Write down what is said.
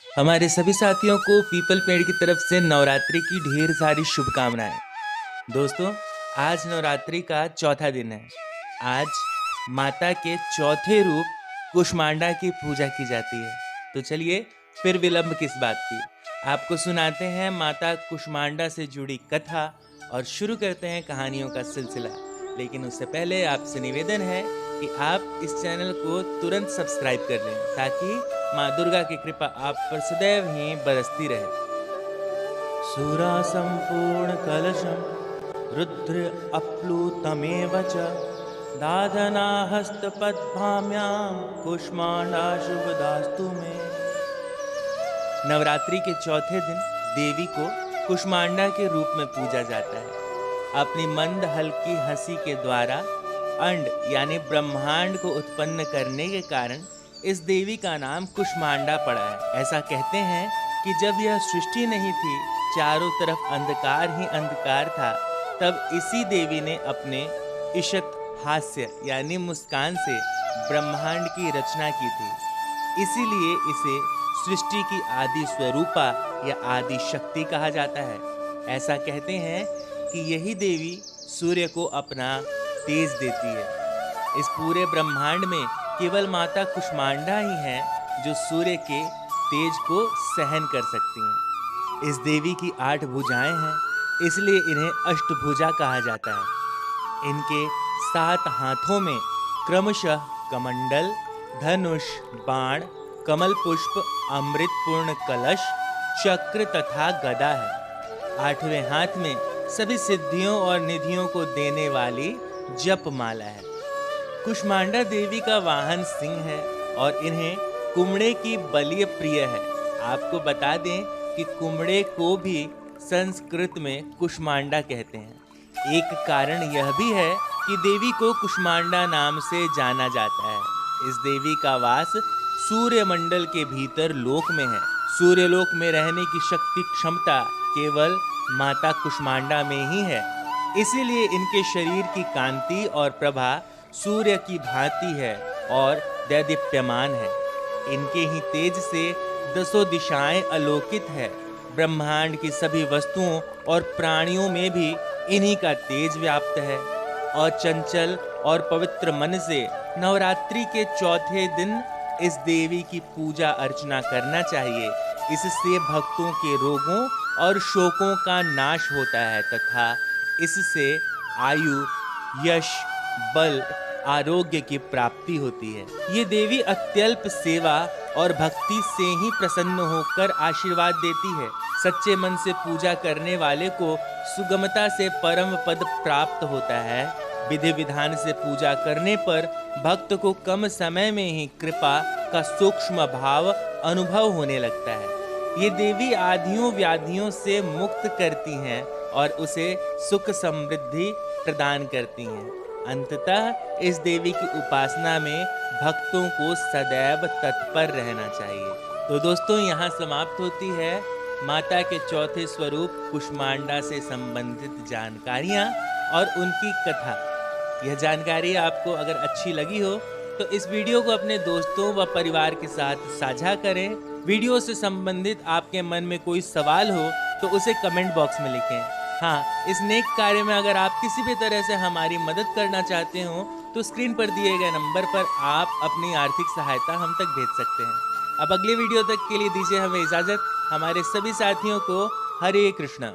हमारे सभी साथियों को पीपल पेड़ की तरफ से नवरात्रि की ढेर सारी शुभकामनाएं। दोस्तों, आज नवरात्रि का चौथा दिन है। आज माता के चौथे रूप कुष्मांडा की पूजा की जाती है। तो चलिए फिर विलंब किस बात की, आपको सुनाते हैं माता कुष्मांडा से जुड़ी कथा और शुरू करते हैं कहानियों का सिलसिला। लेकिन उससे पहले आपसे निवेदन है कि आप इस चैनल को तुरंत सब्सक्राइब कर लें ताकि माँ दुर्गा की कृपा आप पर सदैव ही बरसती रहे। सुरा संपूर्ण कलशम रुद्र अप्लुतमेव च दाधना हस्तपद्भाम्यां कुष्मांडा शुभदास्तु मे। नवरात्रि के चौथे दिन देवी को कुष्मांडा के रूप में पूजा जाता है। अपनी मंद हल्की हंसी के द्वारा अंड यानी ब्रह्मांड को उत्पन्न करने के कारण इस देवी का नाम कुष्मांडा पड़ा है। ऐसा कहते हैं कि जब यह सृष्टि नहीं थी, चारों तरफ अंधकार ही अंधकार था, तब इसी देवी ने अपने ईशत हास्य यानी मुस्कान से ब्रह्मांड की रचना की थी। इसीलिए इसे सृष्टि की आदि स्वरूपा या आदि शक्ति कहा जाता है। ऐसा कहते हैं कि यही देवी सूर्य को अपना तेज देती है। इस पूरे ब्रह्मांड में केवल माता कुष्मांडा ही है जो सूर्य के तेज को सहन कर सकती हैं। इस देवी की 8 भुजाएं हैं, इसलिए इन्हें अष्टभुजा कहा जाता है। इनके 7 हाथों में क्रमशः कमंडल, धनुष, बाण, कमल पुष्प, अमृतपूर्ण कलश, चक्र तथा गदा है। 8वें हाथ में सभी सिद्धियों और निधियों को देने वाली जप माला है। कुष्मांडा देवी का वाहन सिंह है और इन्हें कुमड़े की बलि प्रिय है। आपको बता दें कि कुमड़े को भी संस्कृत में कुष्मांडा कहते हैं। एक कारण यह भी है कि देवी को कुष्मांडा नाम से जाना जाता है। इस देवी का वास सूर्य मंडल के भीतर लोक में है। सूर्य लोक में रहने की शक्ति क्षमता केवल माता कुष्मांडा में ही है। इसीलिए इनके शरीर की कांति और प्रभा सूर्य की भांति है और दैदीप्यमान है। इनके ही तेज से 10 दिशाएं आलोकित है। ब्रह्मांड की सभी वस्तुओं और प्राणियों में भी इन्हीं का तेज व्याप्त है। और चंचल और पवित्र मन से नवरात्रि के चौथे दिन इस देवी की पूजा अर्चना करना चाहिए। इससे भक्तों के रोगों और शोकों का नाश होता है तथा इससे आयु, यश, बल, आरोग्य की प्राप्ति होती है। ये देवी अत्यल्प सेवा और भक्ति से ही प्रसन्न होकर आशीर्वाद देती है। सच्चे मन से पूजा करने वाले को सुगमता से परम पद प्राप्त होता है। विधि विधान से पूजा करने पर भक्त को कम समय में ही कृपा का सूक्ष्म भाव अनुभव होने लगता है। ये देवी आधियों व्याधियों से मुक्त करती हैं और उसे सुख समृद्धि प्रदान करती हैं। अंततः इस देवी की उपासना में भक्तों को सदैव तत्पर रहना चाहिए। तो दोस्तों, यहाँ समाप्त होती है माता के चौथे स्वरूप कुष्मांडा से संबंधित जानकारियाँ और उनकी कथा। यह जानकारी आपको अगर अच्छी लगी हो तो इस वीडियो को अपने दोस्तों व परिवार के साथ साझा करें। वीडियो से संबंधित आपके मन में कोई सवाल हो तो उसे कमेंट बॉक्स में लिखें। हाँ, इस नेक कार्य में अगर आप किसी भी तरह से हमारी मदद करना चाहते हो तो स्क्रीन पर दिए गए नंबर पर आप अपनी आर्थिक सहायता हम तक भेज सकते हैं। अब अगले वीडियो तक के लिए दीजिए हमें इजाज़त। हमारे सभी साथियों को हरे कृष्णा।